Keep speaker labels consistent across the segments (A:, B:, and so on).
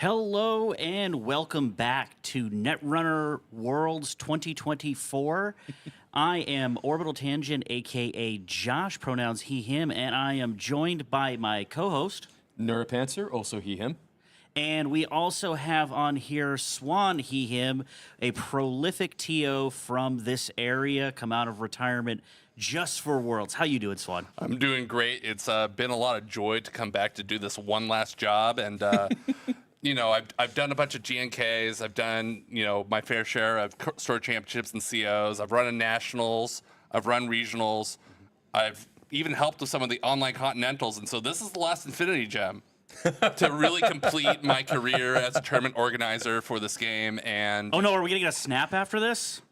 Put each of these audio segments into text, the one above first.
A: Hello and welcome back to Netrunner Worlds 2024. I am Orbital Tangent, aka Josh, pronouns he, him, and I am joined by my co-host.
B: Neuropantser, also he, him.
A: And we also have on here Swan, he, him, a prolific TO from this area, come out of retirement just for Worlds. How you doing, Swan?
C: I'm doing great. It's been a lot of joy to come back to do this one last job. And, I've done a bunch of GNKs. I've done, my fair share of store championships and COs. I've run in nationals. I've run regionals. I've even helped with some of the online continentals. And so this is the last Infinity Gem to really complete my career as a tournament organizer for this game. And
A: oh no, are we gonna get a snap after this?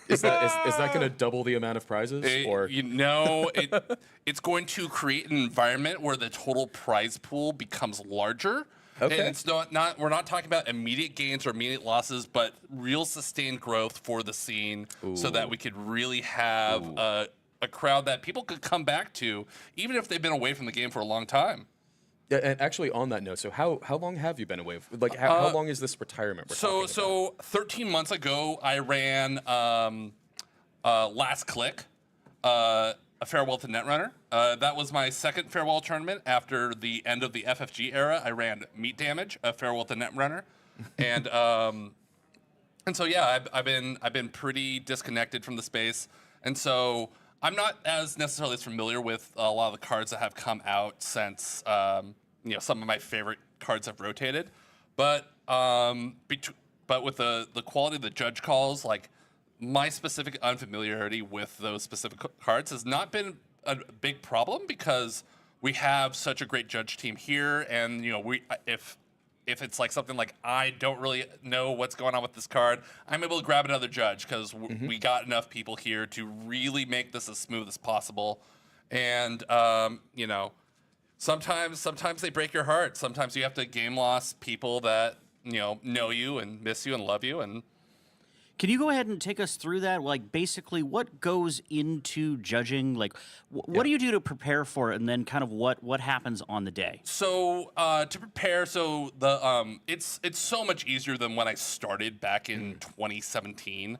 B: Is that going to double the amount of prizes?
C: It's going to create an environment where the total prize pool becomes larger.
B: Okay.
C: And it's not we're not talking about immediate gains or immediate losses, but real sustained growth for the scene.
B: Ooh.
C: So that we could really have a crowd that people could come back to, even if they've been away from the game for a long time.
B: Yeah, and actually on that note, so how long have you been away? Like how long is this retirement?
C: So 13 months ago, I ran Last Click, a farewell to Netrunner. That was my second farewell tournament after the end of the FFG era. I ran Meat Damage, a farewell to Netrunner, and so yeah, I've been pretty disconnected from the space, and so I'm not as necessarily as familiar with a lot of the cards that have come out since some of my favorite cards have rotated, but with the quality of the judge calls, like my specific unfamiliarity with those specific cards has not been a big problem because we have such a great judge team here, and if it's like something like I don't really know what's going on with this card, I'm able to grab another judge because we got enough people here to really make this as smooth as possible. And sometimes they break your heart. Sometimes you have to game loss people that know you and miss you and love you. And
A: can you go ahead and take us through that? Like, basically, what goes into judging? Like, what do you do to prepare for it, and then kind of what happens on the day?
C: So to prepare, it's so much easier than when I started back in 2017,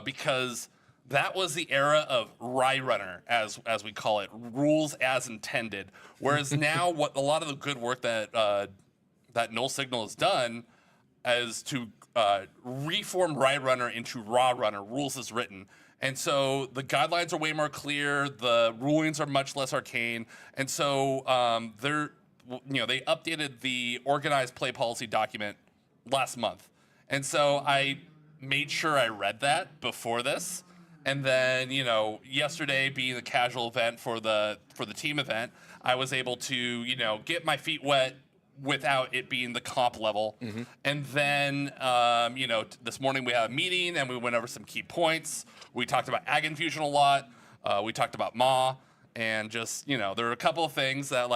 C: because that was the era of Rye Runner, as we call it, rules as intended. Whereas now, what a lot of the good work that Null Signal has done is to reform Rye Runner into Raw Runner, rules as written. And so the guidelines are way more clear, the rulings are much less arcane, and so they updated the organized play policy document last month. And so I made sure I read that before this. And then, yesterday being a casual event for the team event, I was able to, get my feet wet without it being the comp level. Mm-hmm. And then, this morning we had a meeting and we went over some key points. We talked about Ag Infusion a lot. We talked about Ma, and just, there are a couple of things that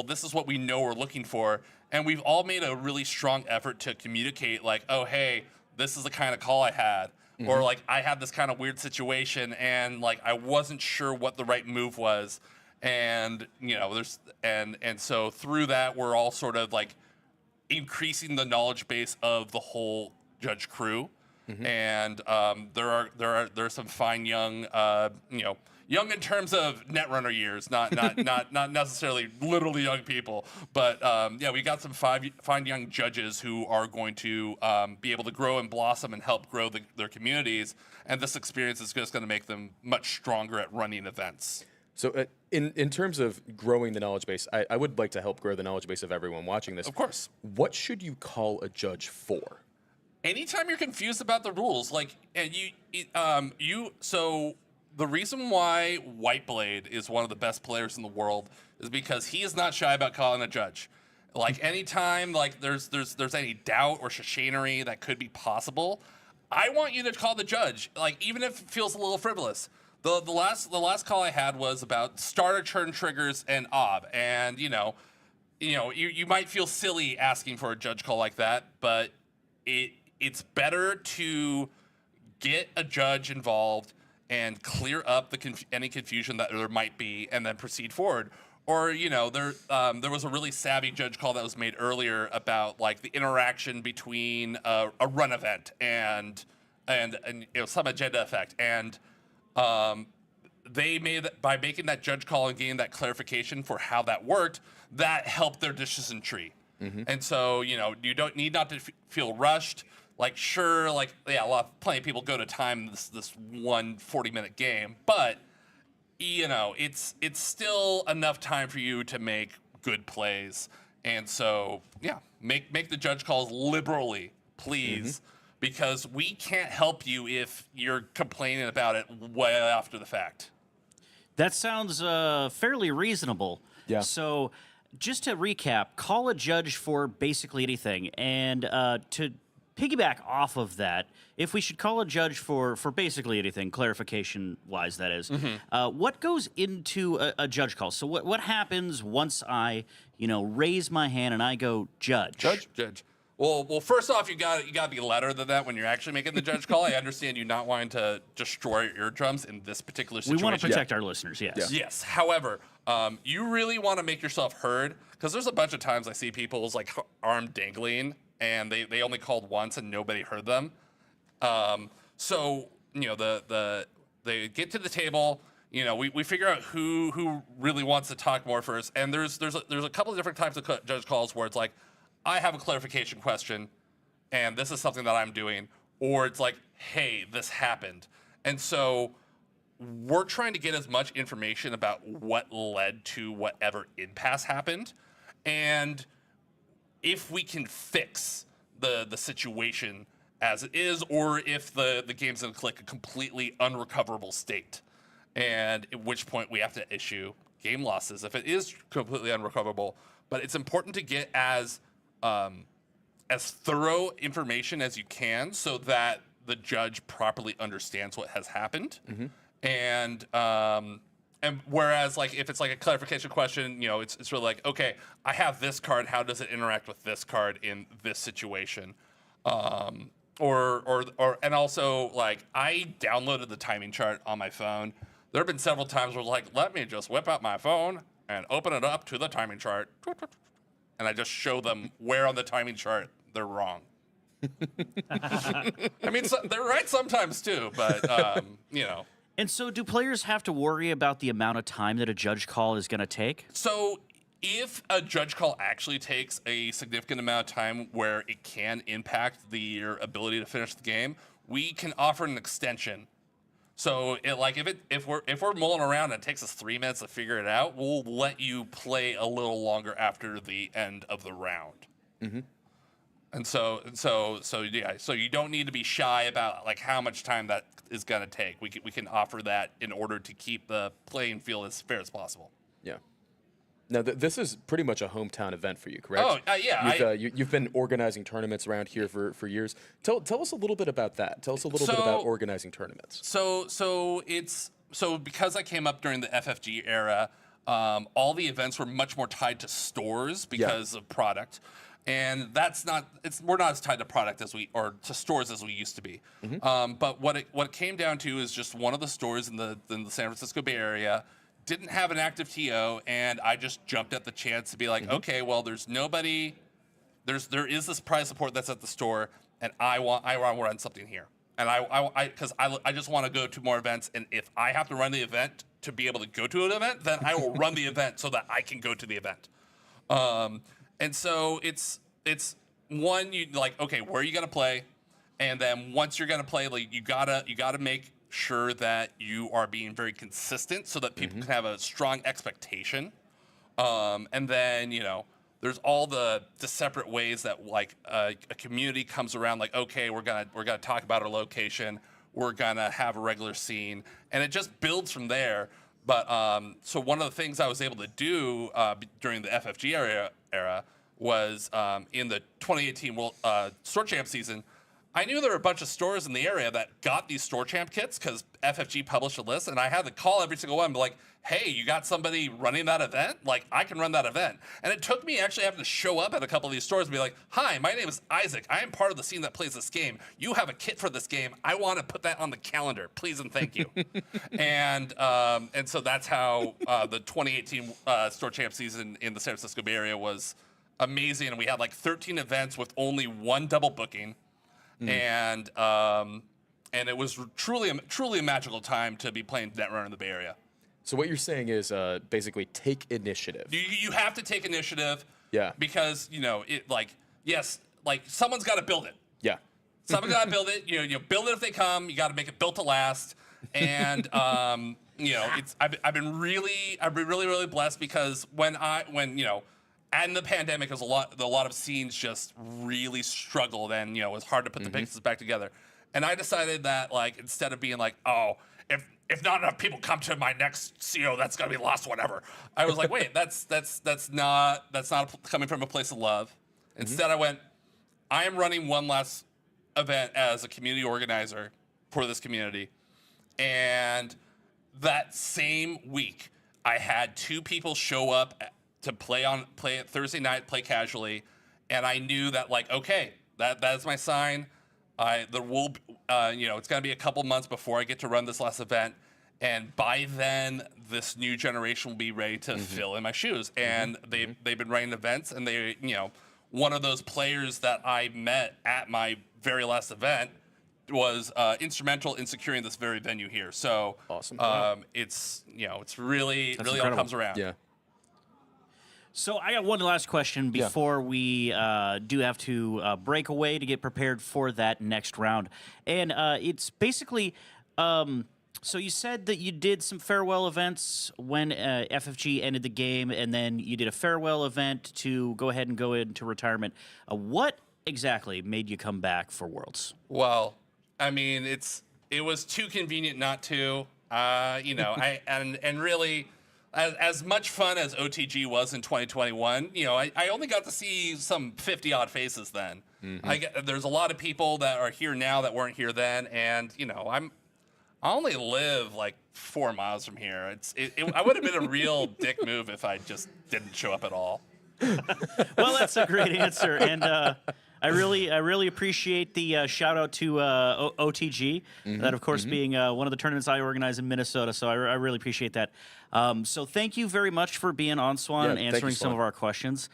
C: this is what we know we're looking for. And we've all made a really strong effort to communicate like, oh, hey, this is the kind of call I had. Mm-hmm. Or like, I had this kind of weird situation and like, I wasn't sure what the right move was. And so through that, we're all sort of like increasing the knowledge base of the whole judge crew. Mm-hmm. And there are some fine young, young in terms of Netrunner years, not necessarily literally young people, but we got some fine young judges who are going to be able to grow and blossom and help grow their communities. And this experience is just going to make them much stronger at running events.
B: So in terms of growing the knowledge base, I would like to help grow the knowledge base of everyone watching this.
C: Of course.
B: What should you call a judge for?
C: Anytime you're confused about the rules, so the reason why Whiteblade is one of the best players in the world is because he is not shy about calling a judge. Like anytime there's any doubt or chicanery that could be possible, I want you to call the judge. Like even if it feels a little frivolous. The last call I had was about starter turn triggers and OB, and you might feel silly asking for a judge call like that, but it's better to get a judge involved and clear up any confusion that there might be, and then proceed forward. or there was a really savvy judge call that was made earlier about like the interaction between a run event and some agenda effect, and they made by making that judge call and getting that clarification for how that worked, that helped their decision tree. And so you don't need not to feel rushed. Like sure, like yeah, plenty of people go to time this 40-minute game, but it's still enough time for you to make good plays. And so yeah, make the judge calls liberally, please, because we can't help you if you're complaining about it way after the fact.
A: That sounds fairly reasonable.
B: Yeah.
A: So just to recap, call a judge for basically anything, and to piggyback off of that, if we should call a judge for basically anything, clarification-wise, that is, what goes into a judge call? So what happens once I, raise my hand and I go, judge?
C: Judge. Well, first off, you got to be louder than that when you're actually making the judge call. I understand you not wanting to destroy your eardrums in this particular situation.
A: We want to protect our listeners, yes.
B: Yeah.
C: Yes. However, you really want to make yourself heard, because there's a bunch of times I see people's like arm dangling, and they only called once and nobody heard them. So they get to the table. We figure out who really wants to talk more first, and there's a couple of different types of judge calls where it's like, I have a clarification question, and this is something that I'm doing, or it's like, hey, this happened. And so we're trying to get as much information about what led to whatever impasse happened, and if we can fix the situation as it is, or if the game's in a completely unrecoverable state, and at which point we have to issue game losses if it is completely unrecoverable. But it's important to get as thorough information as you can so that the judge properly understands what has happened. And whereas like if it's like a clarification question, it's really like, okay, I have this card, how does it interact with this card in this situation? And also like I downloaded the timing chart on my phone. There have been several times where like, let me just whip out my phone and open it up to the timing chart. And I just show them where on the timing chart they're wrong. I mean, they're right sometimes too, but
A: And so do players have to worry about the amount of time that a judge call is going to take?
C: So if a judge call actually takes a significant amount of time where it can impact your ability to finish the game, we can offer an extension. So if we're mulling around and it takes us 3 minutes to figure it out, we'll let you play a little longer after the end of the round. And so you don't need to be shy about like how much time that is going to take. We can offer that in order to keep the playing field as fair as possible.
B: Yeah. Now, this is pretty much a hometown event for you, correct?
C: Oh, yeah.
B: You've been organizing tournaments around here for years. Tell us a little bit about that. Tell us a little bit about organizing tournaments.
C: So because I came up during the FFG era, all the events were much more tied to stores because of product. And we're not as tied to product or to stores as we used to be. But what it came down to is just one of the stores in the San Francisco Bay Area didn't have an active TO, and I just jumped at the chance to be like, okay, well, there is this prize support that's at the store, and I want to run something here, and I just want to go to more events, and if I have to run the event to be able to go to an event, then I will run the event so that I can go to the event. And so it's one, you like, okay, where are you gonna play, and then once you're gonna play, like you gotta make sure that you are being very consistent so that people can have a strong expectation. And then, there's all the separate ways that like a community comes around, like, okay, we're gonna talk about our location, we're gonna have a regular scene, and it just builds from there. But so one of the things I was able to do during the FFG era was in the 2018 World Store Champ season, I knew there were a bunch of stores in the area that got these store champ kits because FFG published a list, and I had to call every single one and be like, hey, you got somebody running that event? Like, I can run that event. And it took me actually having to show up at a couple of these stores and be like, hi, my name is Isaac. I am part of the scene that plays this game. You have a kit for this game. I want to put that on the calendar. Please and thank you. and so that's how the 2018 store champ season in the San Francisco Bay Area was amazing. And we had like 13 events with only one double booking. And it was truly a magical time to be playing Netrunner in the Bay Area.
B: So what you're saying is basically take initiative.
C: You have to take initiative.
B: Yeah.
C: Because someone's got to build it.
B: Yeah.
C: Someone's got to build it. You build it if they come. You got to make it built to last. And I've been really blessed because when and the pandemic was a lot of scenes just really struggled, and it was hard to put the pieces back together. And I decided that instead of being like, oh, if not enough people come to my next CO, that's gonna be lost, whatever. I was like, wait, that's not coming from a place of love. Instead, I went, I am running one last event as a community organizer for this community, and that same week, I had 2 people show up to play it Thursday night, play casually, and I knew that okay, that's my sign. It's gonna be a couple months before I get to run this last event, and by then this new generation will be ready to fill in my shoes. And they've been running events, and they one of those players that I met at my very last event was instrumental in securing this very venue here. So
B: awesome.
C: It's really all
A: incredible.
C: comes around.
B: Yeah.
A: So I got one last question before we do have to break away to get prepared for that next round. And it's basically, so you said that you did some farewell events when FFG ended the game, and then you did a farewell event to go ahead and go into retirement. What exactly made you come back for Worlds?
C: Well, I mean, it was too convenient not to, and really, as much fun as OTG was in 2021, I only got to see some 50-odd faces then. There's a lot of people that are here now that weren't here then, and I only live 4 miles from here. I would have been a real dick move if I just didn't show up at all.
A: Well, that's a great answer, and I really appreciate the shout out to OTG. That, of course, being one of the tournaments I organize in Minnesota. So I really appreciate that. So thank you very much for being on, Swan, and answering some of our questions.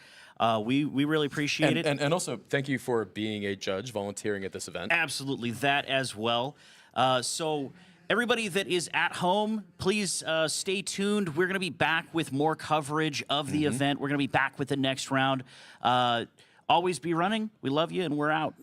A: We really appreciate it,
B: and also thank you for being a judge, volunteering at this event.
A: Absolutely, that as well. So everybody that is at home, please stay tuned. We're going to be back with more coverage of the event. We're going to be back with the next round. Always be running. We love you, and we're out.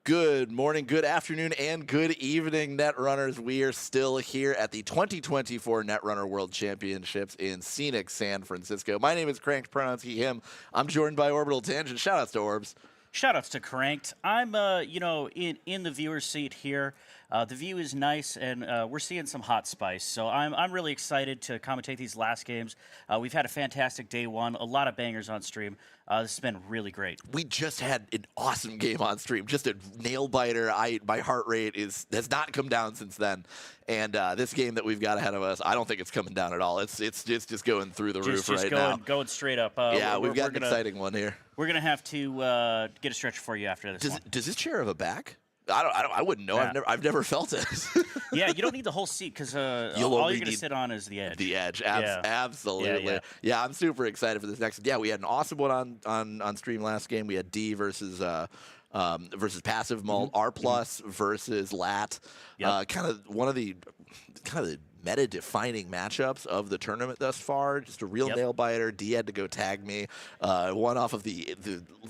D: Good morning, good afternoon, and good evening, Netrunners. We are still here at the 2024 Netrunner World Championships in scenic San Francisco. My name is Cranked, pronouns he, him. I'm joined by Orbital Tangent. Shoutouts to Orbs.
A: Shoutouts to Cranked. I'm, in the viewer's seat here. The view is nice, and we're seeing some hot spice. So I'm really excited to commentate these last games. We've had a fantastic day one, a lot of bangers on stream. This has been really great.
D: We just had an awesome game on stream, just a nail biter. My heart rate has not come down since then, and this game that we've got ahead of us, I don't think it's coming down at all. It's just going through the roof right now.
A: Going straight up.
D: Yeah, we've got an exciting one here.
A: We're gonna have to get a stretch for you after this one.
D: Does this chair have a back? I wouldn't know.
A: Yeah.
D: I've never felt it.
A: Yeah, you don't need the whole seat because all you're gonna sit on is the edge.
D: The edge,
A: Yeah.
D: absolutely. Yeah, I'm super excited for this next. Yeah, we had an awesome one on stream last game. We had D versus passive mult, R plus versus lat.
A: Yep.
D: Kind of one of the meta-defining matchups of the tournament thus far. Just a real nail biter. D had to go tag me. One off of the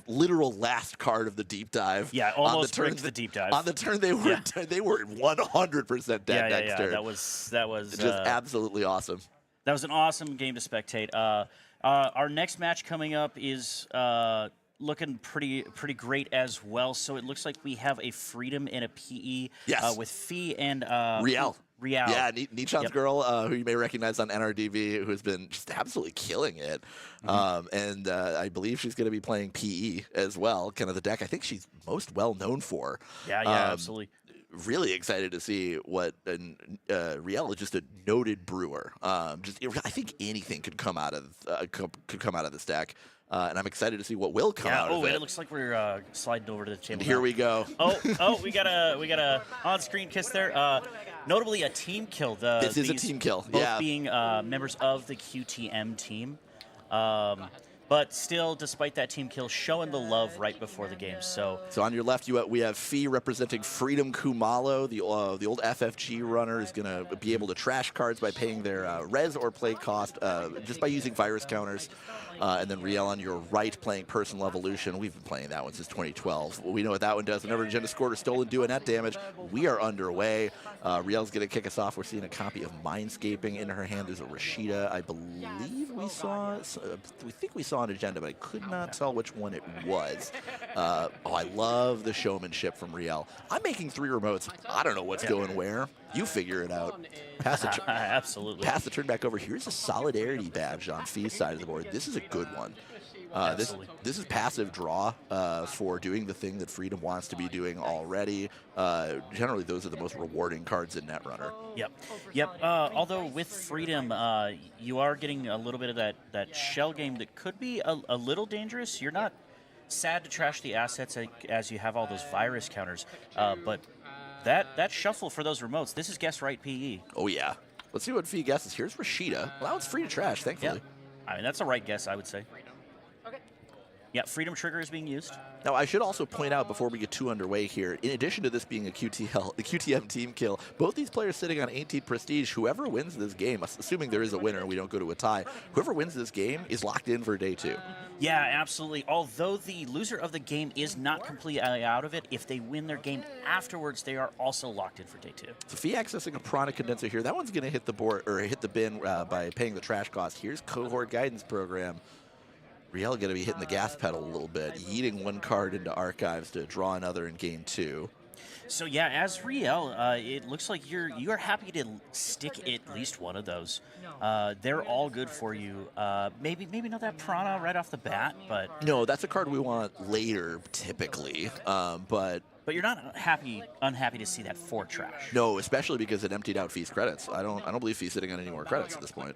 D: literal last card of the deep dive.
A: Yeah, almost breaks the deep dive.
D: On the turn they were 100% dead next turn.
A: That was
D: just absolutely awesome.
A: That was an awesome game to spectate. Our next match coming up is looking pretty great as well. So it looks like we have a Freedom and a PE with Fee and
D: Rielle.
A: Rielle.
D: Yeah, Nichan's girl, who you may recognize on NRDV, who has been just absolutely killing it. And I believe she's going to be playing PE as well, kind of the deck I think she's most well known for.
A: Yeah, absolutely.
D: Really excited to see what Rielle is just a noted brewer. I think anything could come out of this deck. And I'm excited to see what will come out of it.
A: It looks like we're sliding over to the table.
D: And here we go.
A: We got a on-screen kiss there. Notably, a team kill.
D: This is a team kill.
A: Both being members of the QTM team. But still, despite that team kill, showing the love right before the game. So
D: on your left, we have Fee representing Freedom Khumalo. The old FFG runner is going to be able to trash cards by paying their res or play cost just by using virus counters. And then Rielle on your right playing Personal Evolution. We've been playing that one since 2012. We know what that one does. Whenever Agenda scored or stolen, doing net damage. We are underway. Rielle's going to kick us off. We're seeing a copy of Mindscaping in her hand. There's a Rashida. I believe we saw an Agenda, but I could not tell which one it was. I love the showmanship from Rielle. I'm making 3 remotes. I don't know what's going where. You figure it out.
A: Absolutely.
D: Pass the turn back over. Here's a Solidarity badge on Fee's side of the board. This is a good one. This is passive draw for doing the thing that Freedom wants to be doing already. Generally, those are the most rewarding cards in Netrunner.
A: Yep. Although with Freedom, you are getting a little bit of that shell game that could be a little dangerous. You're not sad to trash the assets as you have all those virus counters, but that shuffle for those remotes, this is guess right PE.
D: Oh, yeah. Let's see what Fee guesses. Here's Rashida. Well, that one's free to trash, thankfully.
A: Yeah. I mean, that's a right guess, I would say. Yeah, Freedom Trigger is being used.
D: Now, I should also point out before we get too underway here, in addition to this being a QTM team kill, both these players sitting on 18 prestige, whoever wins this game, assuming there is a winner and we don't go to a tie, whoever wins this game is locked in for day 2.
A: Yeah, absolutely. Although the loser of the game is not completely out of it, if they win their game afterwards, they are also locked in for day 2.
D: So Fee accessing a Prana Condenser here. That one's going to hit the board or hit the bin by paying the trash cost. Here's Cohort Guidance Program. Rielle going to be hitting the gas pedal a little bit, yeeting one card into archives to draw another in game 2.
A: So yeah, as Rielle, it looks like you are happy to stick at least one of those. They're all good for you. Maybe not that Prana right off the bat, but
D: no, that's a card we want later typically. But
A: you're not unhappy to see that 4 trash.
D: No, especially because it emptied out Fee's credits. I don't believe Fee's sitting on any more credits at this point.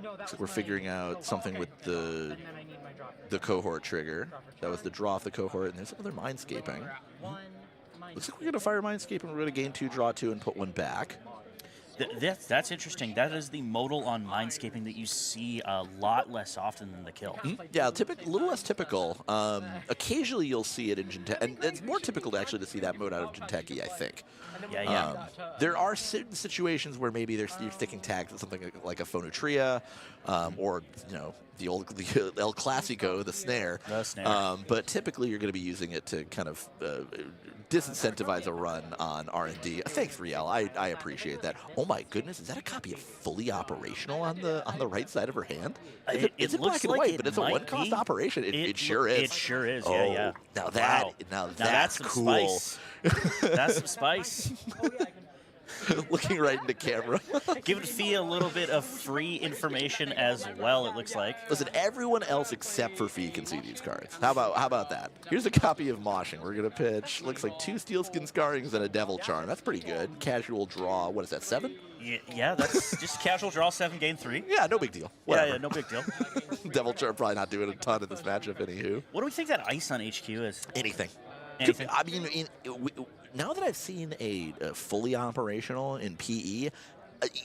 D: So we're figuring out something with the cohort trigger. That was the draw off the cohort, and there's another Mindscaping. Looks like we're going to fire Mindscaping. We're going to gain 2, draw 2, and put 1 back.
A: That's interesting. That is the modal on Mindscaping that you see a lot less often than the kill.
D: Yeah, a little less typical. Occasionally you'll see it in Jinteki, and it's more typical actually to see that mode out of Jinteki, I think.
A: Yeah.
D: There are certain situations where maybe you're sticking tags with something like a Phonutria, or the El Clasico, the snare.
A: The snare.
D: But typically you're going to be using it to kind of disincentivize a run on R&D. Thanks, Rielle. I appreciate that. Oh my goodness, is that a copy of fully operational on the right side of her hand? It's in black and white, but it's a one-cost operation. It sure is.
A: It sure is.
D: Oh,
A: Yeah.
D: Now that's
A: some
D: cool.
A: Spice. That's some spice.
D: Looking right into camera.
A: Giving Fee a little bit of free information as well, it looks like.
D: Listen, everyone else except for Fee can see these cards. How about that? Here's a copy of Moshing. We're gonna pitch. Looks like 2 Steelskin Scarrings and a Devil Charm. That's pretty good. Casual draw. What is that? 7?
A: Yeah, that's just casual draw 7, gain 3.
D: Yeah, no big deal. Whatever.
A: Yeah, no big deal.
D: Devil Charm probably not doing a ton in this matchup. Anywho.
A: What do we think that ice on HQ is?
D: Anything.
A: Anything?
D: I mean, now that I've seen a fully operational in PE,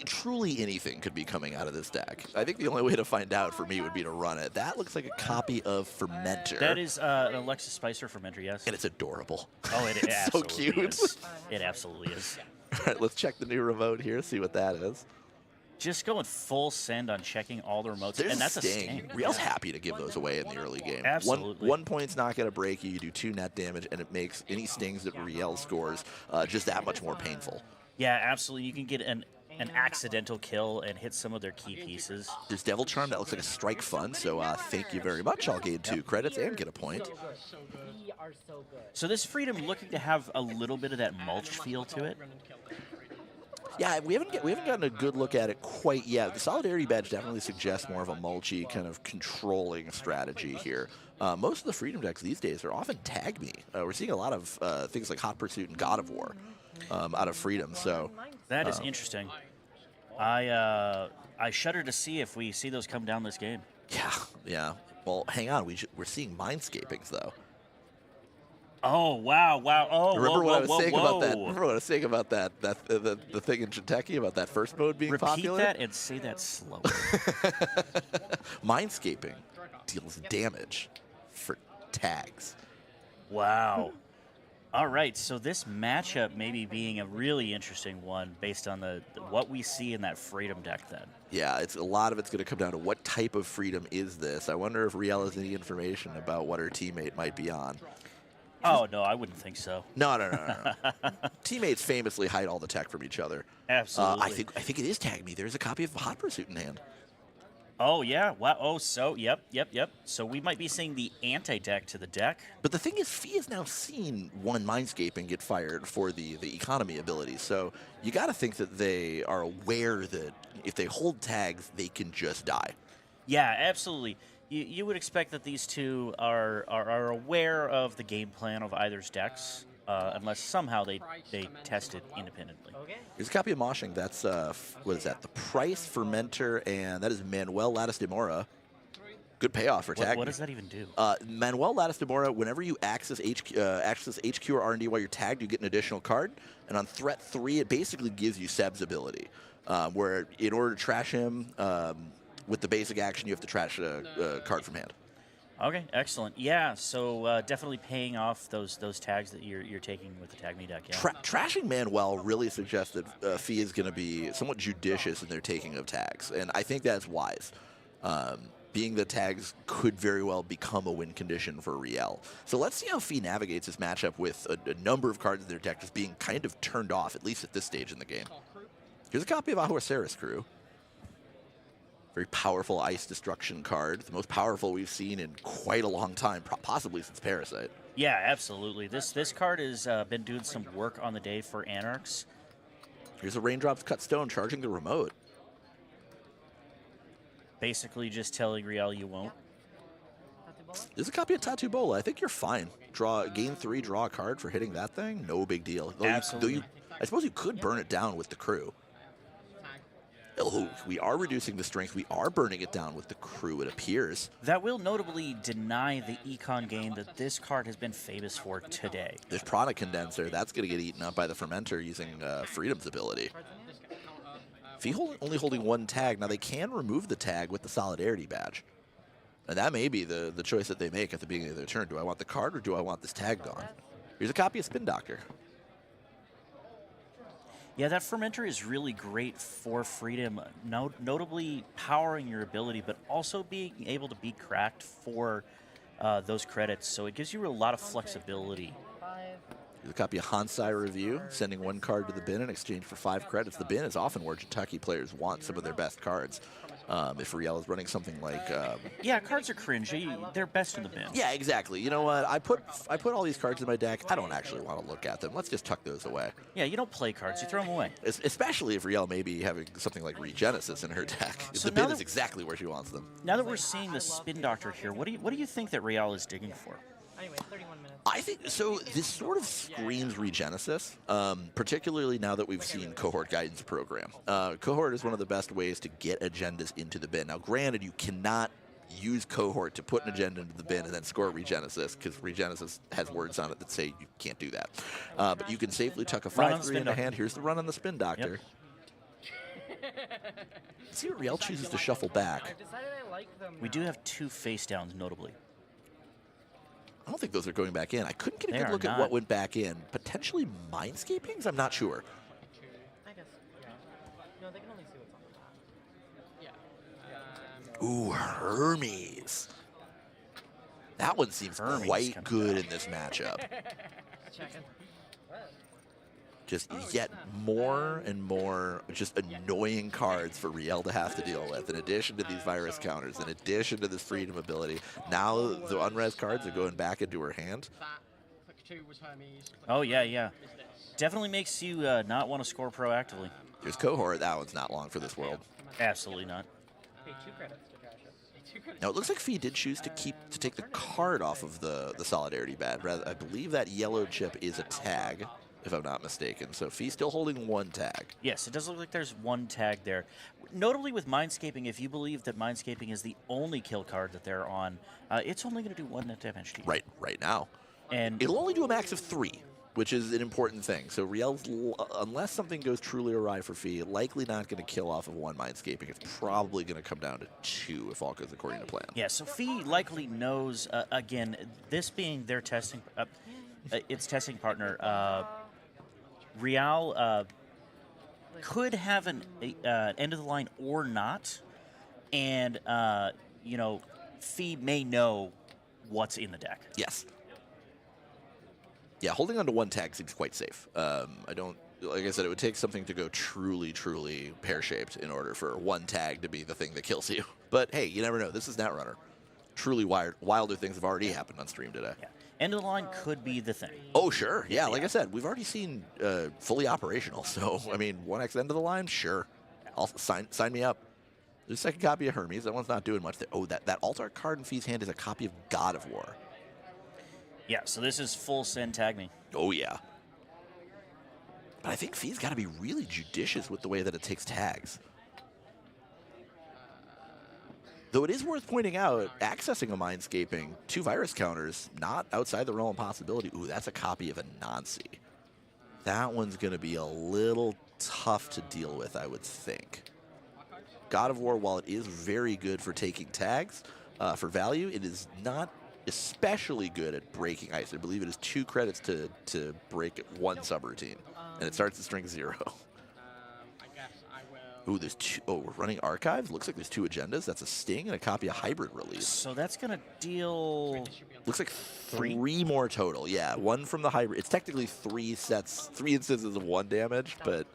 D: truly anything could be coming out of this deck. I think the only way to find out for me would be to run it. That looks like a copy of Fermenter.
A: That is an Alexis Spicer Fermenter, yes.
D: And it's adorable.
A: Oh, it
D: it's so
A: absolutely
D: cute.
A: is. It absolutely is.
D: All right, let's check the new remote here, see what that is.
A: Just going full send on checking all the remotes,
D: There's
A: and that's
D: a sting. Rielle's happy to give those away in the early game.
A: Absolutely.
D: One point's not going to break you. You do 2 net damage, and it makes any stings that Rielle scores just that much more painful.
A: Yeah, absolutely. You can get an accidental kill and hit some of their key pieces.
D: There's Devil Charm. That looks like a strike fun, so thank you very much. I'll gain 2 credits and get a point.
A: So this Freedom looking to have a little bit of that mulch feel to it.
D: Yeah, we haven't gotten a good look at it quite yet. The Solidarity Badge definitely suggests more of a mulchy kind of controlling strategy here. Most of the Freedom decks these days are often Tag Me. We're seeing a lot of things like Hot Pursuit and God of War out of Freedom. So
A: that is interesting. I shudder to see if we see those come down this game.
D: Yeah. Well, hang on. We're seeing Mindscapings though.
A: Oh wow! Oh,
D: remember what I was saying
A: whoa.
D: about that? Remember what I was saying about that? The thing in Jiteki about that first mode being popular.
A: Repeat that and say that slower.
D: Mindscaping deals damage for tags.
A: Wow. All right, so this matchup maybe being a really interesting one based on what we see in that Freedom deck then.
D: Yeah, a lot of it's going to come down to what type of Freedom is this. I wonder if Rielle has any information about what her teammate might be on.
A: Oh, no, I wouldn't think so.
D: No. Teammates famously hide all the tech from each other.
A: Absolutely.
D: I think it is Tag Me. There's a copy of Hot Pursuit in hand.
A: Oh, yeah. Wow. Oh, so, yep. So we might be seeing the anti-deck to the deck.
D: But the thing is, Fee has now seen one Mindscaping get fired for the economy ability. So you got to think that they are aware that if they hold tags, they can just die.
A: Yeah, absolutely. You would expect that these two are aware of the game plan of either's decks, unless somehow they test it independently.
D: Here's a copy of Moshing. That's, what is that? The Price, Fermenter, and that is Manuel Lattice de Mora. Good payoff for tag.
A: What does that even do?
D: Manuel Lattice de Mora, whenever you access HQ or R&D while you're tagged, you get an additional card. And on threat 3, it basically gives you Seb's ability, where in order to trash him, with the basic action, you have to trash a card from hand.
A: Okay, excellent. Yeah, so definitely paying off those tags that you're taking with the Tag Me deck. Yeah.
D: Trashing Manuel really suggests that Fee is going to be somewhat judicious in their taking of tags, and I think that's wise. Being that tags could very well become a win condition for Rielle. So let's see how Fee navigates this matchup with a number of cards in their deck just being kind of turned off, at least at this stage in the game. Here's a copy of Ahuaceres Crew. Very powerful ice destruction card. The most powerful we've seen in quite a long time, possibly since Parasite.
A: Yeah, absolutely. This card has been doing some work on the day for Anarchs.
D: Here's a Raindrops Cut Stone charging the remote.
A: Basically just telling Rielle you won't.
D: There's a copy of Tattoo Bola. I think you're fine. Gain 3, draw a card for hitting that thing. No big deal.
A: Absolutely.
D: I suppose you could burn it down with the crew. Oh, we are reducing the strength. We are burning it down with the crew, it appears.
A: That will notably deny the econ gain that this card has been famous for today.
D: There's Prana Condenser. That's going to get eaten up by the Fermenter using Freedom's ability. Fee only holding 1 tag. Now, they can remove the tag with the Solidarity Badge. And that may be the choice that they make at the beginning of their turn. Do I want the card or do I want this tag gone? Here's a copy of Spin Doctor.
A: Yeah, that fermenter is really great for freedom, notably powering your ability, but also being able to be cracked for those credits. So it gives you a lot of flexibility.
D: Here's a copy of Hansai Review, sending 1 card to the bin in exchange for 5 credits. The bin is often where Kentucky players want some of their best cards. If Rielle is running something like...
A: yeah, cards are cringy. They're best in the bin.
D: Yeah, exactly. You know what? I put all these cards in my deck. I don't actually want to look at them. Let's just tuck those away.
A: Yeah, you don't play cards. You throw them away.
D: Especially if Rielle may be having something like Regenesis in her deck.
A: So
D: the bin is exactly where she wants them.
A: Now that we're seeing the Spin Doctor here, what do you think that Rielle is digging for?
E: Anyway, 31 minutes.
D: I think so. This sort of screams Regenesis, particularly now that we've seen Cohort Guidance Program. Cohort is one of the best ways to get agendas into the bin. Now, granted, you cannot use Cohort to put an agenda into the bin and then score Regenesis, because Regenesis has words on it that say you can't do that. But you can safely tuck a 5/3 in the hand. Here's the run on the Spin Doctor. Let's see what Rielle chooses to shuffle back.
E: I've decided I like them.
A: We do have 2 face downs, notably.
D: I don't think those are going back in. I couldn't get a
A: They
D: good
A: are
D: look at
A: not.
D: what went back in. Potentially Mindscapings? I'm not sure.
E: I guess, yeah. No, they can only see what's on the top. Yeah.
D: Ooh, Hermes. That one seems
A: Hermes
D: quite
A: comes
D: good
A: back.
D: in this matchup.
E: Checking.
D: Just yet more and more just annoying cards for Rielle to have to deal with, in addition to these virus counters, in addition to this freedom ability. Now the unres cards are going back into her hand.
E: Click 2 was Hermes.
A: Oh, yeah. Definitely makes you not want to score proactively.
D: There's Cohort. That one's not long for this world.
A: Absolutely not.
E: Pay 2 credits to trash it. Pay 2 credits.
D: Now, it looks like Fee did choose to take the card off of the Solidarity Badge. Rather, I believe that yellow chip is a tag, if I'm not mistaken. So Fee's still holding 1 tag.
A: Yes, it does look like there's 1 tag there. Notably with Mindscaping, if you believe that Mindscaping is the only kill card that they're on, it's only going to do 1 net damage to you.
D: Right now.
A: And
D: It'll only do a max of 3, which is an important thing. So Rielle's, unless something goes truly awry for Fee, likely not going to kill off of 1 Mindscaping. It's probably going to come down to 2 if all goes according to plan.
A: yeah, Sophie likely knows, again, this being their testing, its testing partner, Rielle could have an end of the line or not, and Fee may know what's in the deck.
D: Yes. Yeah, holding on to 1 tag seems quite safe. I don't, like I said, it would take something to go truly, truly pear-shaped in order for 1 tag to be the thing that kills you. But hey, you never know. This is Netrunner. Truly wilder things have already happened on stream today.
A: Yeah. End of the line could be the thing.
D: Oh, sure. Yeah, like I said, we've already seen fully operational. So, I mean, 1x end of the line, sure. I'll sign me up. There's a second copy of Hermes. That one's not doing much. Oh, that alt-art card in Fee's hand is a copy of God of War.
A: Yeah, so this is full send tag me.
D: Oh, yeah. But I think Fee's got to be really judicious with the way that it takes tags. Though it is worth pointing out, accessing a Mindscaping, 2 virus counters, not outside the realm of possibility. Ooh, that's a copy of a Nancy. That one's going to be a little tough to deal with, I would think. God of War, while it is very good for taking tags for value, it is not especially good at breaking ice. I believe it is 2 credits to break 1 subroutine, and it starts at string 0.
E: I guess I will.
D: Ooh, there's 2. Oh, we're running archives. Looks like there's 2 agendas. That's a Sting and a copy of Hybrid Release.
A: So that's going to deal...
D: Looks like 3 more total. Yeah, 1 from the hybrid. It's technically 3 sets, 3 instances of 1 damage, but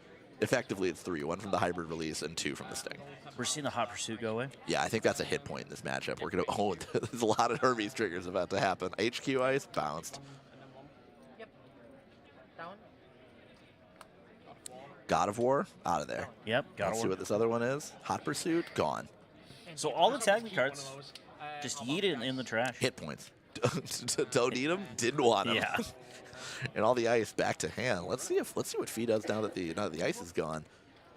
D: effectively it's 3. 1 from the hybrid release and 2 from the Sting.
A: We're seeing the Hot Pursuit go away.
D: Yeah, I think that's a hit point in this matchup. We're gonna. Oh, there's a lot of Hermes triggers about to happen. HQ Ice bounced.
E: Yep. That one?
D: God of War out of there.
A: Yep, got
D: Let's see
A: one.
D: what this other one is. Hot Pursuit gone.
A: So all the tag me cards, just yeet it in the trash.
D: Hit points. Don't need them. Didn't want them.
A: Yeah.
D: And all the ice back to hand. Let's see what Fee does now that the ice is gone.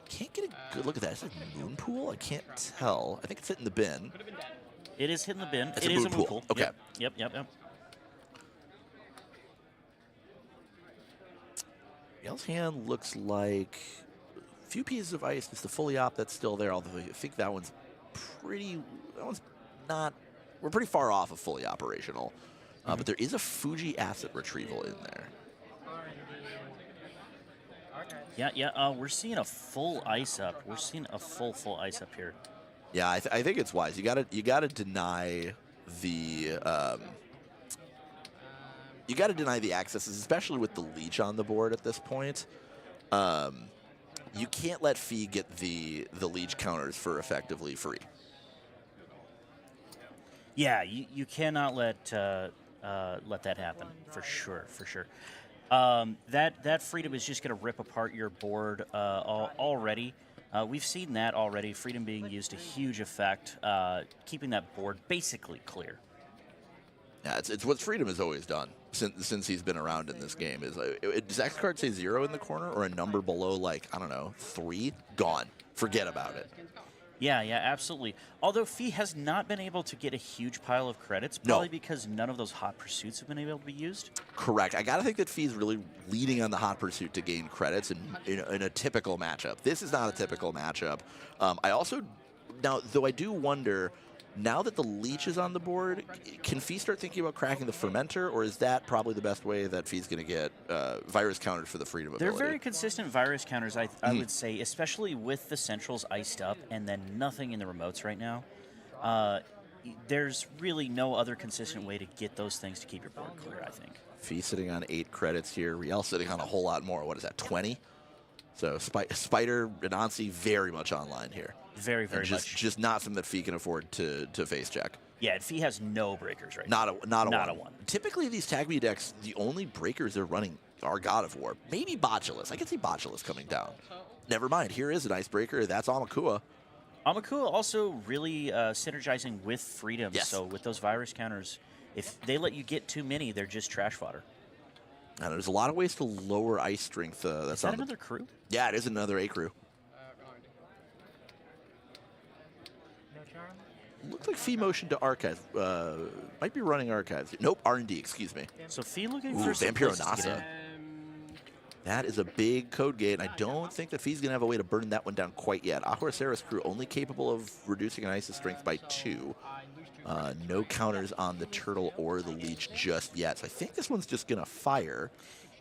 D: Can't get a good look at that. Is it a moon pool? I can't tell. I think it's hitting the bin.
A: It is hitting the bin.
D: It's
A: It
D: a
A: is
D: moon
A: a moon
D: pool.
A: pool.
D: Okay.
A: Yep.
D: Rielle's hand looks like a few pieces of ice. It's the fully op that's still there, although I think that one's not, we're pretty far off of fully operational. But there is a Fuji asset retrieval in there.
E: R&D. Archive.
A: Yeah. We're seeing a full ice up. We're seeing a full ice up here.
D: Yeah, I think it's wise. You gotta deny the you gotta deny the accesses, especially with the leech on the board at this point. You can't let Fee get the leech counters for effectively free.
A: Yeah, you cannot let that happen for sure. That freedom is just going to rip apart your board already. We've seen that already. Freedom being used to huge effect, keeping that board basically clear.
D: Yeah, it's what Freedom has always done since he's been around in this game. Is does X card say 0 in the corner or a number below, like, I don't know, 3? Gone. Forget about it.
A: Yeah, absolutely. Although Fee has not been able to get a huge pile of credits, probably because none of those hot pursuits have been able to be used.
D: Correct. I got to think that Fee's really leading on the hot pursuit to gain credits in a typical matchup. This is not a typical matchup. I also, now, though I do wonder, now that the leech is on the board, can Fee start thinking about cracking the fermenter, or is that probably the best way that Fee's going to get virus counters for the freedom ability?
A: They're very consistent virus counters, I would say, especially with the centrals iced up and then nothing in the remotes right now. There's really no other consistent way to get those things to keep your board clear, I think.
D: Fee sitting on 8 credits here. Rielle sitting on a whole lot more. What is that, 20? So Spider and Ansi very much online here.
A: Very
D: much. Just not something that Fee can afford to face check.
A: Yeah, Fee has no breakers right
D: now. Not a
A: one.
D: Typically, these Tag Me decks, the only breakers they're running are God of War. Maybe Botulus. I can see Botulus coming down. Never mind. Here is an icebreaker. That's Amakua.
A: Amakua also really synergizing with Freedom.
D: Yes.
A: So with those virus counters, if they let you get too many, they're just trash fodder.
D: And there's a lot of ways to lower ice strength.
A: Is that another crew?
D: Yeah, it is another A crew. Looks like Fee motion to archive. Might be running archives. Nope, R&D, excuse me.
A: So Fee looking for some
D: Vampiro
A: places to get
D: Nasa.
A: in.
D: That is a big code gate, and I don't think that Fee's going to have a way to burn that one down quite yet. Aquaceras crew only capable of reducing an ice's strength by 2. No counters on the turtle or the leech just yet. So I think this one's just going to fire.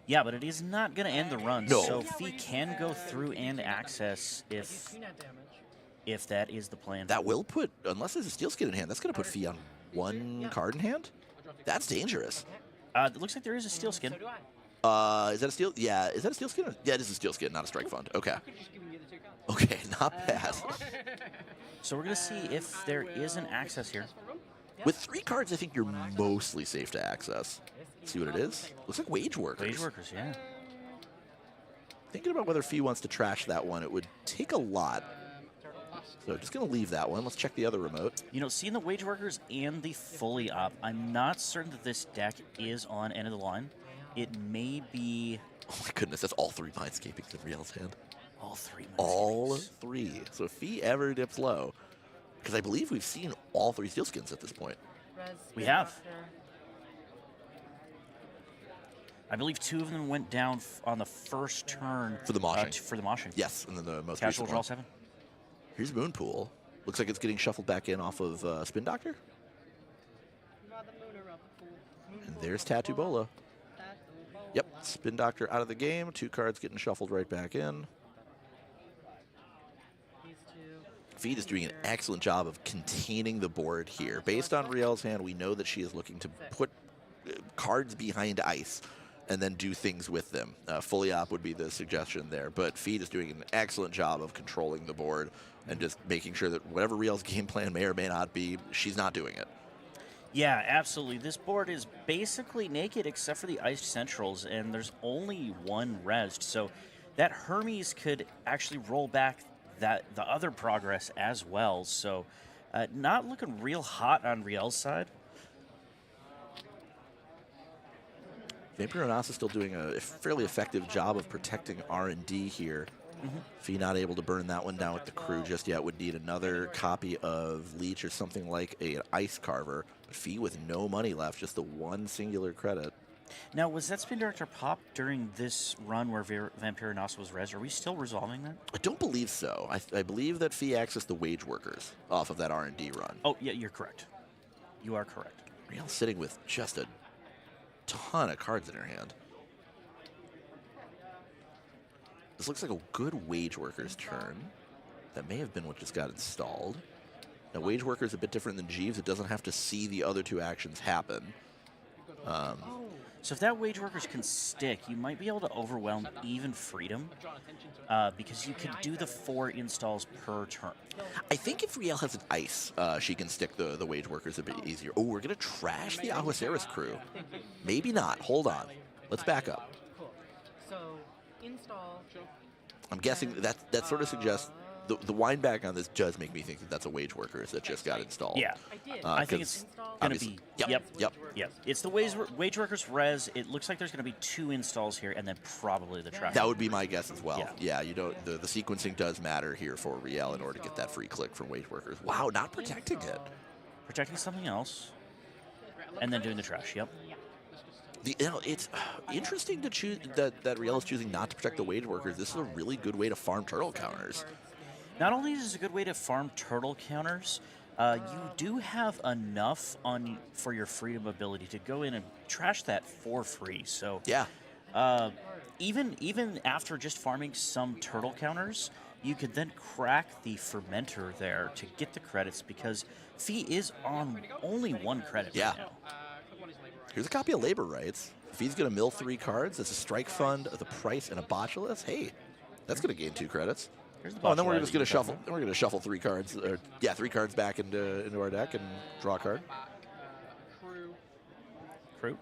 A: Yeah, but it is not going to end the run.
D: No.
A: So Fee can go through and access if that is the plan.
D: That will put, unless there's a steel skin in hand, that's going to put Fee on 1 card in hand? That's dangerous.
A: It looks like there is a steel skin.
D: Is that a steel? Yeah, is that a steel skin? Yeah, it is a steel skin, not a strike fund. Okay. Okay, not bad.
A: So we're going to see if there is an access here.
D: With 3 cards, I think you're mostly safe to access. See what it is? Looks like Wage Workers.
A: Wage Workers, yeah.
D: Thinking about whether Fee wants to trash that one, it would take a lot. So just going to leave that one. Let's check the other remote.
A: You know, seeing the Wage Workers and the fully up, I'm not certain that this deck is on end of the line. It may be...
D: Oh my goodness, that's all 3 Mindscapings in Rielle's hand.
A: All 3 Mindscapings.
D: All 3. So if Fee ever dips low, because I believe we've seen all 3 steel skins at this point.
A: We have. I believe 2 of them went down on the first turn.
D: For the moshing.
A: For the moshing.
D: Yes, and then the most
A: Casual
D: recent
A: draw
D: one.
A: 7.
D: Here's Moonpool. Looks like it's getting shuffled back in off of Spin Doctor. And there's Tattoo Bola. Yep, Spin Doctor out of the game. 2 cards getting shuffled right back in. Feed is doing an excellent job of containing the board here. Based on Rielle's hand, we know that she is looking to put cards behind ice and then do things with them. Fully op would be the suggestion there, but Feed is doing an excellent job of controlling the board and just making sure that whatever Rielle's game plan may or may not be, she's not doing it.
A: Yeah, absolutely. This board is basically naked except for the iced centrals, and there's only 1 rezzed. So that Hermes could actually roll back the other progress as well. So not looking real hot on Rielle's side.
D: Vampiro Nasa still doing a fairly effective job of protecting R&D here. Fee not able to burn that one down with the crew just yet. Would need another copy of Leech or something like an Ice Carver. But Fee with no money left, just the 1 singular credit.
A: Now, was that Spin Director pop during this run where Vampiro Nasa was res? Are we still resolving that?
D: I don't believe so. I believe that Fee accessed the Wage Workers off of that R&D run.
A: Oh, yeah, you're correct. You are correct.
D: Rielle sitting with just a ton of cards in her hand. This looks like a good Wage Worker's turn. That may have been what just got installed. Now, Wage Worker is a bit different than Jeeves. It doesn't have to see the other two actions happen.
A: So if that Wage Workers can stick, you might be able to overwhelm even Freedom because you can do the 4 installs per turn.
D: I think if Rielle has an ice, she can stick the Wage Workers a bit easier. Oh, we're going to trash the Aguaceras crew. Maybe not. Hold on. Let's back up.
E: Cool. So install.
D: I'm guessing that sort of suggests the wind back on this does make me think that that's a Wage Workers that just got installed.
A: Yeah.
E: I did.
A: I think it's going to be.
D: Yep.
A: It's the Wage Workers res. It looks like there's going to be 2 installs here, and then probably the track.
D: That would be my guess as well.
A: Yeah.
D: You don't. The sequencing does matter here for Rielle in order to get that free click from Wage Workers. Wow, not protecting it.
A: Protecting something else, and then doing the trash. Yep.
D: It's interesting to choose that Rielle is choosing not to protect the Wage Workers. This is a really good way to farm turtle counters.
A: Not only is it a good way to farm turtle counters, you do have enough for your Freedom ability to go in and trash that for free. So
D: Yeah.
A: even after just farming some turtle counters, you could then crack the fermenter there to get the credits because Fee is on only 1 credit
D: Yeah.
A: right now.
D: Here's a copy of Labor Rights. If he's going to mill 3 cards, that's a Strike Fund, the Price, and a Botulus. Hey, that's going to gain 2 credits.
A: Here's the
D: Oh, and then we're
A: Botulus
D: just
A: that
D: going to
A: you
D: shuffle. Then we're going to shuffle 3 cards. 3 cards back into our deck and draw a card.
A: Crew.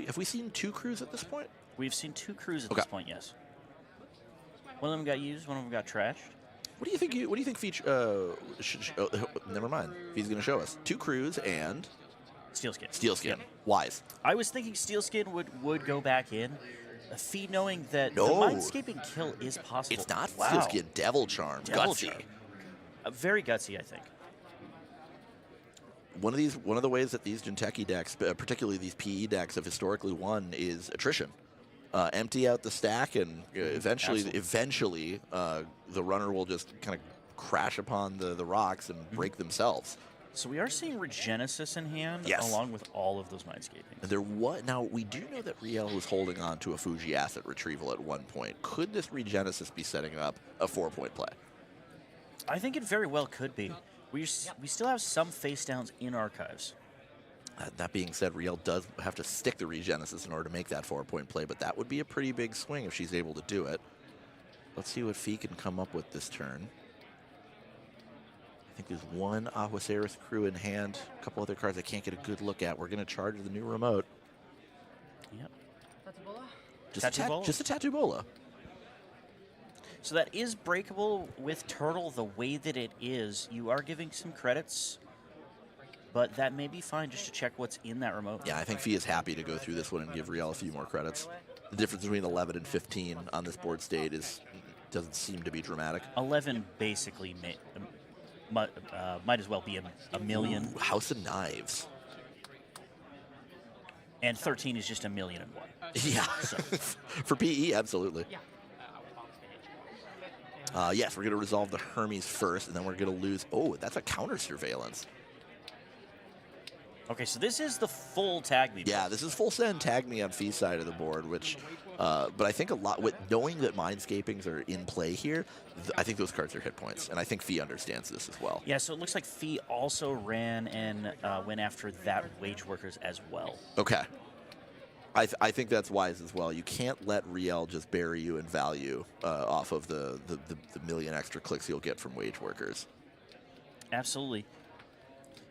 D: Have we seen 2 crews at this point?
A: We've seen 2 crews at
D: Okay.
A: this point. Yes. One of them got used. One of them got trashed.
D: What do you think? What do you think? Never mind. He's going to show us 2 crews and
A: Steelskin.
D: Steelskin.
A: Yep.
D: Wise.
A: I was thinking Steelskin would go back in. Fee knowing that
D: No.
A: the Mindscaping kill is possible.
D: It's not
A: Wow.
D: Steelskin. Devil Charm.
A: Devil
D: Gutsy.
A: Charm. Very gutsy, I think.
D: One of the ways that these Jinteki decks, particularly these PE decks, have historically won is attrition. Empty out the stack, and eventually, the runner will just kind of crash upon the rocks and break themselves.
A: So we are seeing Regenesis in hand,
D: Yes.
A: along with all of those Mindscapings.
D: Now we do know that Rielle was holding on to a Fuji asset retrieval at one point. Could this Regenesis be setting up a 4-point play?
A: I think it very well could be. We still have some face downs in archives.
D: That being said, Rielle does have to stick the Regenesis in order to make that 4-point play, but that would be a pretty big swing if she's able to do it. Let's see what Fee can come up with this turn. I think there's 1 Aguaceras crew in hand, a couple other cards I can't get a good look at. We're going to charge the new remote.
A: Yep.
E: Tatubola?
D: Just a Tattoo Bola.
A: So that is breakable with Turtle the way that it is. You are giving some credits, but that may be fine just to check what's in that remote.
D: Yeah, I think Fee is happy to go through this one and give Rielle a few more credits. The difference between 11 and 15 on this board state doesn't seem to be dramatic.
A: 11 basically might as well be a million.
D: Ooh, House of Knives.
A: And 13 is just 1,000,001.
D: Yeah, for PE, absolutely. Yes, we're going to resolve the Hermes first, and then we're going to lose. Oh, that's a counter surveillance.
A: Okay, so this is the full tag me.
D: Yeah, this is full send tag me on Fee's side of the board, which, but I think a lot with knowing that Mindscapings are in play here, I think those cards are hit points, and I think Fee understands this as well.
A: Yeah, so it looks like Fee also ran and went after that Wage Workers as well.
D: Okay. I think that's wise as well. You can't let Rielle just bury you in value off of the million extra clicks you'll get from Wage Workers.
A: Absolutely.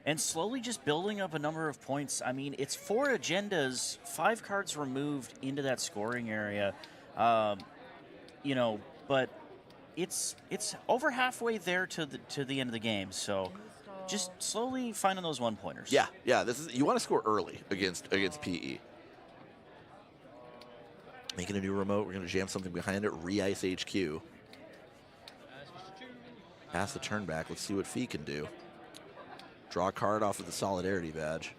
A: And slowly just building up a number of points. I mean, it's 4 agendas, 5 cards removed into that scoring area. But it's over halfway there to the end of the game. So just slowly finding those 1-pointers.
D: Yeah. You want to score early against PE. Making a new remote. We're going to jam something behind it. Re-ice HQ. Pass the turn back. Let's see what Fee can do. Draw a card off of the Solidarity badge.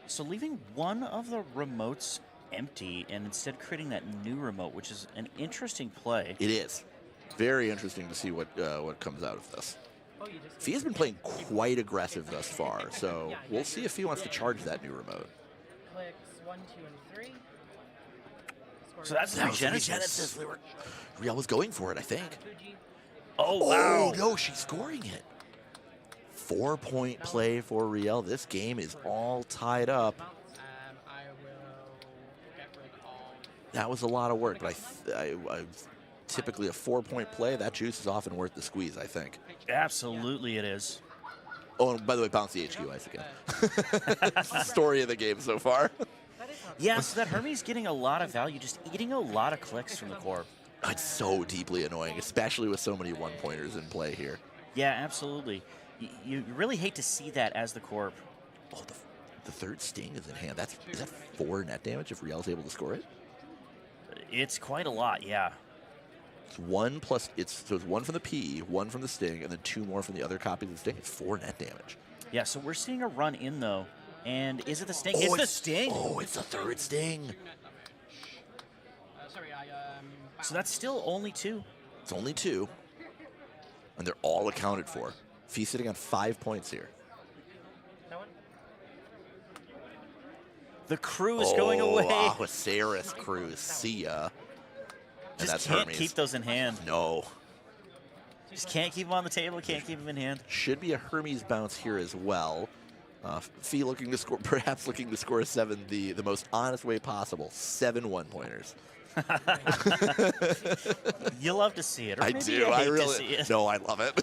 A: So leaving one of the remotes empty and instead creating that new remote, which is an interesting play.
D: It is. Very interesting to see what comes out of this. Fee has been playing quite aggressive thus far, so we'll see if Fee wants to charge that new remote.
E: Clicks 1, 2, and 3.
A: So that's the
D: That was the
A: Regenesis.
D: Rielle was going for it, I think.
A: Oh, wow.
D: Oh, no, she's scoring it. 4-point play for Rielle. This game is all tied up.
E: I will get rid of.
D: That was a lot of work, but I typically a 4-point play, that juice is often worth the squeeze, I think.
A: Absolutely it is.
D: Oh, and by the way, bounce the HQ ice again. That's the story of the game so far.
A: Yeah, so that Hermes getting a lot of value, just eating a lot of clicks from the core.
D: It's so deeply annoying, especially with so many one-pointers in play here.
A: Yeah, absolutely. You really hate to see that as the corp.
D: Oh, the third sting is in hand. Is that 4 net damage if Rielle's able to score it?
A: It's quite a lot, yeah.
D: It's 1 plus, it's 1 from the P, 1 from the sting, and then 2 more from the other copies of the sting. It's 4 net damage.
A: Yeah, so we're seeing a run in, though. And is it the sting? It's the sting!
D: Oh, it's the third sting.
E: Sorry,
A: So that's still only 2.
D: It's only 2. And they're all accounted for. Fee's sitting on 5 points here.
E: No one?
A: The crew is going away.
D: Osiris Cruz, see ya. And
A: Just
D: that's
A: can't
D: Hermes.
A: keep those in hand.
D: No.
A: Just can't keep them on the table, can't keep them in hand.
D: Should be a Hermes bounce here as well. Fee looking to score, perhaps looking to score a 7 the most honest way possible. 7 1-pointers.
A: You love to see it. Or
D: I
A: maybe
D: do.
A: you
D: I
A: hate
D: really.
A: to see it.
D: No, I love it.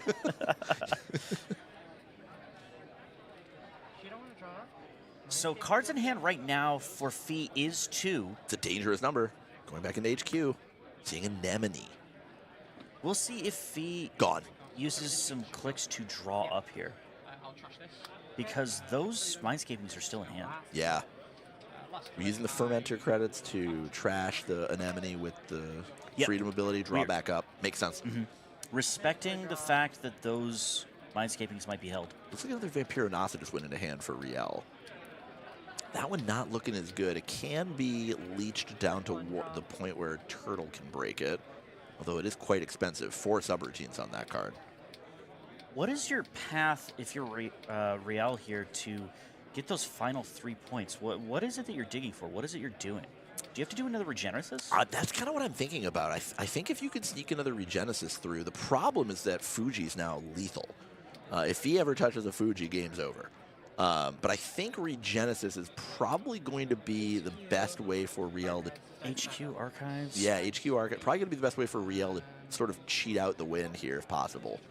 E: You don't want to draw?
A: So cards in hand right now for Fee is 2.
D: It's a dangerous number. Going back into HQ. Seeing Anemone.
A: We'll see if Fee
D: Gone.
A: uses some clicks to draw up here.
E: I'll trash this.
A: Because those Mindscapings are still in hand.
D: Yeah. We're using the Fermenter credits to trash the Anemone with the
A: Yep.
D: Freedom ability, draw
A: Weird.
D: back up. Makes sense.
A: Respecting the fact that those Mindscapings might be held.
D: Looks like another Vampironasa just went into hand for Rielle. That one not looking as good. It can be leached down to the point where Turtle can break it. Although it is quite expensive. 4 subroutines on that card.
A: What is your path, if you're Rielle here, to get those final 3 points? What is it that you're digging for? What is it you're doing? Do you have to do another Regenesis?
D: That's kind of what I'm thinking about. I think if you could sneak another Regenesis through, the problem is that Fuji's now lethal. If he ever touches a Fuji, game's over. But I think Regenesis is probably going to be the best way for Rielle to...
A: HQ Archives?
D: Yeah, HQ Archive. Probably going to be the best way for Rielle to sort of cheat out the win here if possible.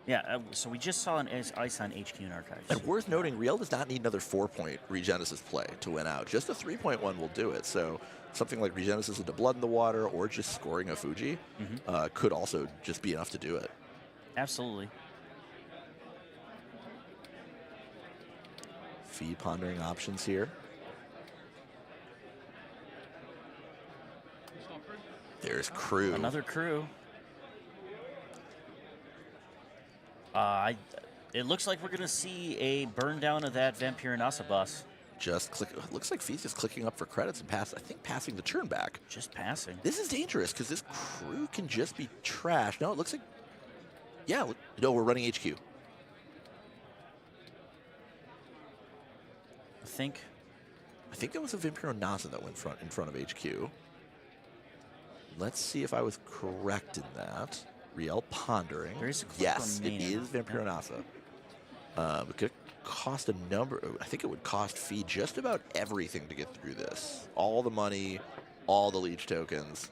A: Yeah, so we just saw an ice on HQ and Archives.
D: And worth noting, Rielle does not need another 4-point Regenesis play to win out. Just a 3-point one will do it. So something like Regenesis into Blood in the Water or just scoring a Fuji could also just be enough to do it.
A: Absolutely.
D: Fee pondering options here. There's Crew.
A: Another crew. It looks like we're going to see a burn down of that Vampironasa bus.
D: Just click. Looks like Fee's just clicking up for credits and I think passing the turn back.
A: Just passing.
D: This is dangerous because this Crew can just be trashed. No, it looks like. Yeah, no, we're running HQ.
A: I think
D: that was a Vampironasa that went in front of HQ. Let's see if I was correct in that. Rielle pondering.
A: There is a click
D: yes,
A: remaining.
D: it is Vampironasa. It could cost a number. I think it would cost Fee just about everything to get through this. All the money, all the leech tokens.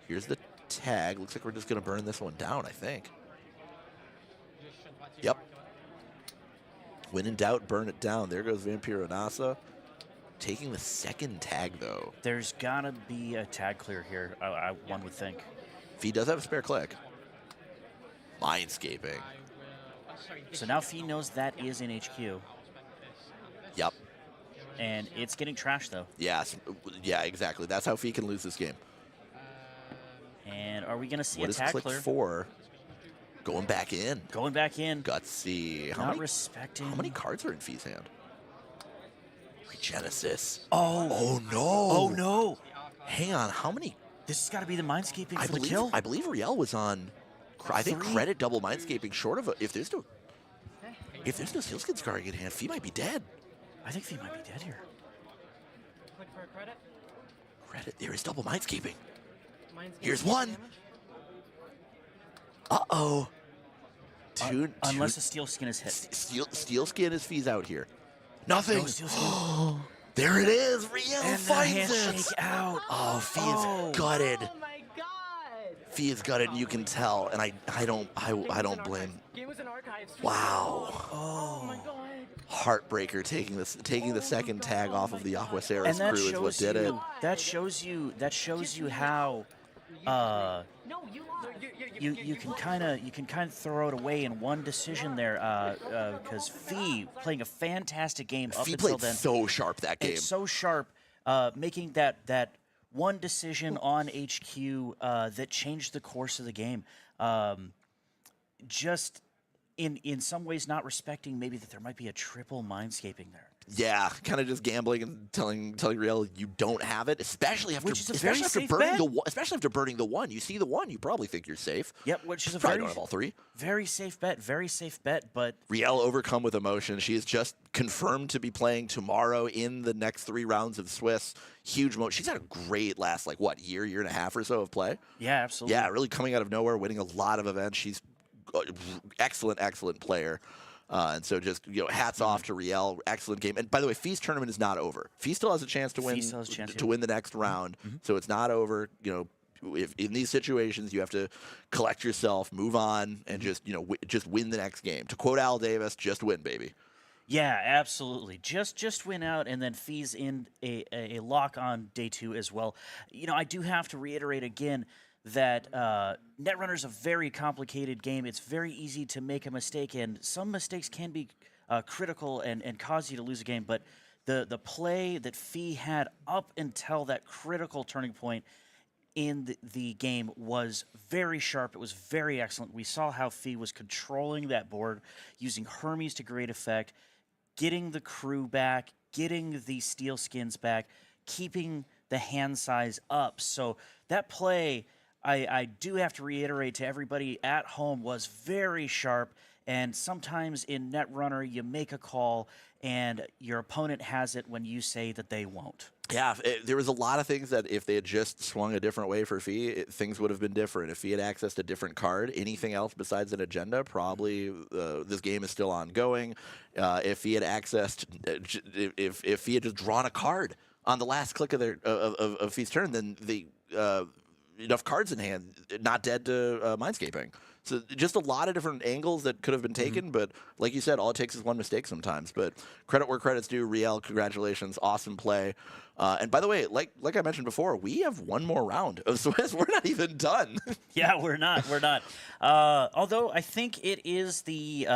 D: Here's the tag. Looks like we're just going to burn this one down, I think. Yep. When in doubt, burn it down. There goes Vampironasa. Taking the second tag, though.
A: there's got to be a tag clear here, one would think.
D: Fee does have a spare click. Mindscaping.
A: So now Fee knows that is in HQ.
D: Yep.
A: And it's getting trashed, though.
D: Yes. Yeah, exactly. That's how Fee can lose this game.
A: And are we going to see
D: What
A: a
D: is
A: tag
D: click
A: clear?
D: 4? Going back in.
A: Going back in.
D: Gutsy.
A: Not respecting.
D: How many cards are in Fee's hand? Regenesis.
A: Oh.
D: Oh, no.
A: Oh, no.
D: Hang on. How many?
A: This has got to be the Mindscaping
D: I
A: for the kill.
D: believe Rielle was on, I think,
A: 3?
D: credit double Mindscaping short of a, if there's no Sealskin scarring in hand, Fee might be dead.
A: I think Fee might be dead here.
E: for credit.
D: Credit, there is double mindscaping.
E: Mine's
D: Here's
E: getting
D: one.
E: damage.
D: Uh-oh. Two,
A: Unless the steel skin is hit.
D: Steel skin is Fee's out here. Nothing.
A: No steel skin.
D: There it is. Rielle
A: And the
D: finds
A: handshake
D: it.
A: out.
D: Oh, Fee is gutted.
E: Oh my god!
D: Fee is gutted, and you can tell. And I don't blame.
E: Game was in archives.
D: Wow.
E: Oh my god.
D: Heartbreaker taking the second tag off of the Aguaceras
A: And that
D: crew is what
A: shows
D: did it.
A: you. That shows you how.
E: No, you lost.
A: You can kind of throw it away in one decision there, because Fee playing a fantastic game up
D: Fee
A: until
D: played
A: then.
D: so sharp that game.
A: It's so sharp, making that one decision on HQ that changed the course of the game. Just in some ways not respecting maybe that there might be a triple mindscaping there.
D: Yeah, kind of just gambling and telling Rielle you don't have it, especially after
A: Which is a very safe bet.
D: Especially after burning the one. You see the one, you probably think you're safe.
A: Yep, which is a
D: Probably
A: very
D: don't have all three.
A: very safe bet, but
D: Rielle overcome with emotion. She is just confirmed to be playing tomorrow in the next 3 rounds of Swiss. Huge moment. She's had a great last year and a half or so of play.
A: yeah, absolutely.
D: Yeah, really coming out of nowhere, winning a lot of events. She's excellent player. And so just, hats off to Rielle. Excellent game. And by the way, Fee's tournament is not over. Fee still has a chance to win win the next round. So it's not over. If in these situations you have to collect yourself, move on, and just win the next game. To quote Al Davis, just win, baby.
A: Yeah, absolutely. Just win out, and then Fee's in a lock on day 2 as well. I do have to reiterate again that Netrunner is a very complicated game. It's very easy to make a mistake, and some mistakes can be critical and cause you to lose a game. But the play that Fee had up until that critical turning point in the game was very sharp. It was very excellent. We saw how Fee was controlling that board, using Hermes to great effect, getting the crew back, getting the steel skins back, keeping the hand size up. So that play, I do have to reiterate to everybody at home, was very sharp. And sometimes in Netrunner, you make a call, and your opponent has it when you say that they won't.
D: Yeah, there was a lot of things that if they had just swung a different way for Fee, things would have been different. If Fee had accessed a different card, anything else besides an agenda, probably this game is still ongoing. If Fee had accessed, if Fee had just drawn a card on the last click of Fee's turn, then the enough cards in hand, not dead to Mindscaping. So just a lot of different angles that could have been taken, but like you said, all it takes is one mistake sometimes. But credit where credit's due. Rielle, congratulations, awesome play. And by the way, like I mentioned before, we have one more round of Swiss. We're not even done.
A: Yeah, we're not. We're not. Although I think it is the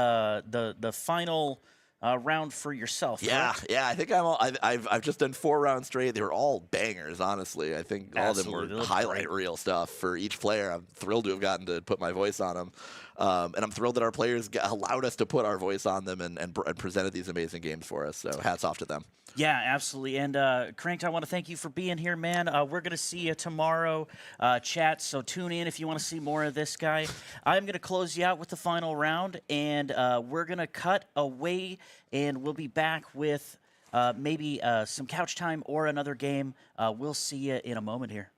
A: final round for yourself.
D: Yeah,
A: correct?
D: yeah. I think I've just done 4 rounds straight. They were all bangers, honestly. I think all of them were highlight reel stuff for each player. I'm thrilled to have gotten to put my voice on them, and I'm thrilled that our players allowed us to put our voice on them and presented these amazing games for us. So hats off to them.
A: Yeah, absolutely. And Cranked, I want to thank you for being here, man. We're going to see you tomorrow, chat, so tune in if you want to see more of this guy. I'm going to close you out with the final round, and we're going to cut away, and we'll be back with maybe some couch time or another game. We'll see you in a moment here.